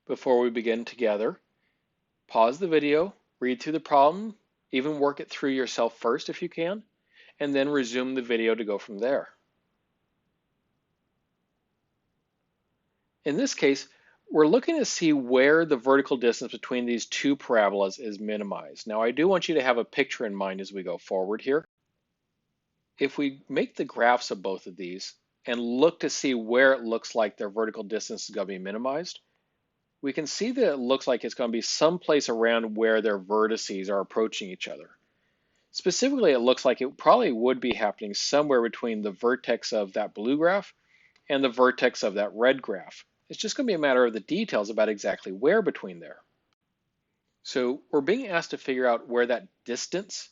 Before we begin together, pause the video, read through the problem, even work it through yourself first if you can, and then resume the video to go from there. In this case, we're looking to see where the vertical distance between these two parabolas is minimized. Now, I do want you to have a picture in mind as we go forward here. If we make the graphs of both of these and look to see where it looks like their vertical distance is going to be minimized, we can see that it looks like it's going to be someplace around where their vertices are approaching each other. Specifically, it looks like it probably would be happening somewhere between the vertex of that blue graph and the vertex of that red graph. It's just going to be a matter of the details about exactly where between there. So we're being asked to figure out where that distance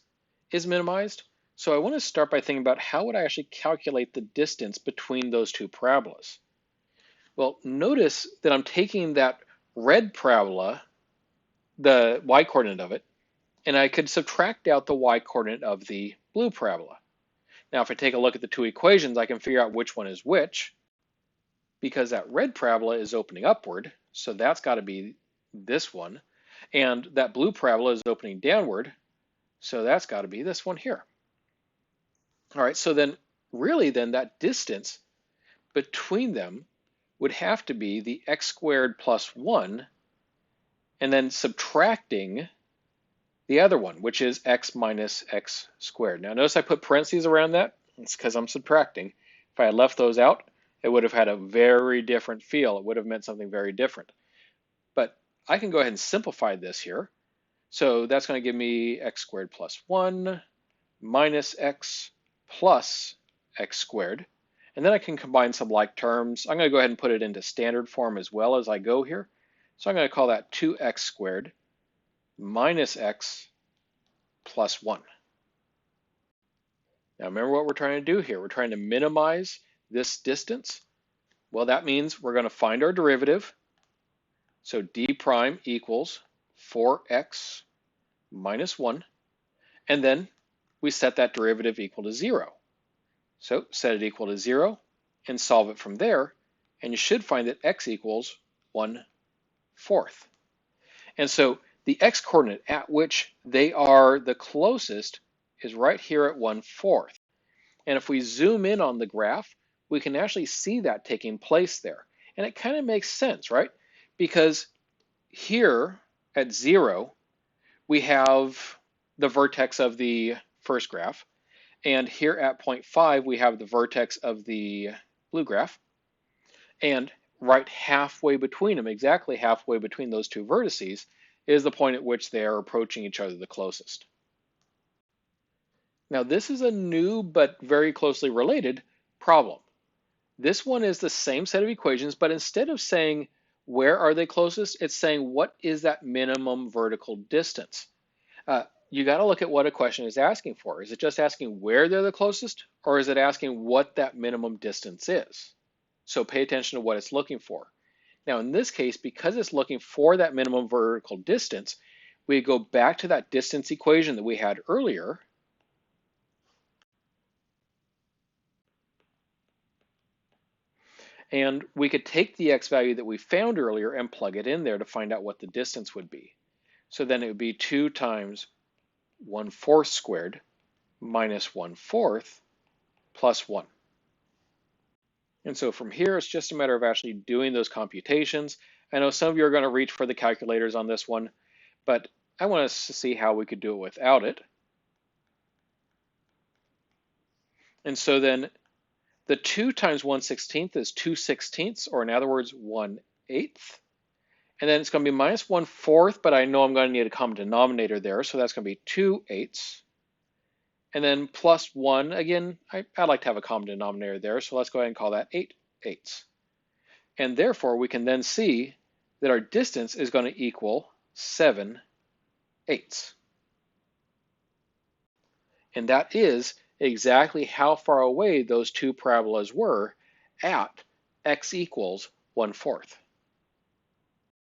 is minimized. So I want to start by thinking about how would I actually calculate the distance between those two parabolas. Well, notice that I'm taking that red parabola, the y-coordinate of it, and I could subtract out the y-coordinate of the blue parabola. Now, if I take a look at the two equations, I can figure out which one is which, because that red parabola is opening upward, so that's got to be this one, and that blue parabola is opening downward, so that's got to be this one here. All right, so then really then that distance between them would have to be the x squared plus 1, and then subtracting the other one, which is x minus x squared. Now notice I put parentheses around that. It's because I'm subtracting. If I had left those out, it would have had a very different feel. It would have meant something very different. But I can go ahead and simplify this here. So that's going to give me x squared plus 1 minus x plus x squared. And then I can combine some like terms. I'm going to go ahead and put it into standard form as well as I go here. So I'm going to call that 2x squared minus x plus 1. Now remember what we're trying to do here. We're trying to minimize this distance. Well, that means we're going to find our derivative. So d prime equals 4x minus 1. And then we set that derivative equal to 0. So set it equal to 0 and solve it from there. And you should find that x equals 1/4. And so the x coordinate at which they are the closest is right here at 1/4. And if we zoom in on the graph, we can actually see that taking place there. And it kind of makes sense, right? Because here at 0, we have the vertex of the first graph. And here at 0.5, we have the vertex of the blue graph. And right halfway between them, exactly halfway between those two vertices, is the point at which they are approaching each other the closest. Now this is a new but very closely related problem. This one is the same set of equations, but instead of saying where are they closest, it's saying what is that minimum vertical distance. You got to look at what a question is asking for. Is it just asking where they're the closest, or is it asking what that minimum distance is? So pay attention to what it's looking for. Now in this case, because it's looking for that minimum vertical distance, we go back to that distance equation that we had earlier. And we could take the x value that we found earlier and plug it in there to find out what the distance would be. So then it would be 2 times 1/4 squared minus 1/4 plus 1. And so from here, it's just a matter of actually doing those computations. I know some of you are going to reach for the calculators on this one, but I want us to see how we could do it without it. And so then the 2 times 1/16 is 2/16, or in other words, 1/8. And then it's going to be minus 1/4, but I know I'm going to need a common denominator there, so that's going to be 2/8. And then plus 1, again, I'd like to have a common denominator there, so let's go ahead and call that 8/8. And therefore, we can then see that our distance is going to equal 7/8. And that is exactly how far away those two parabolas were at x equals 1/4.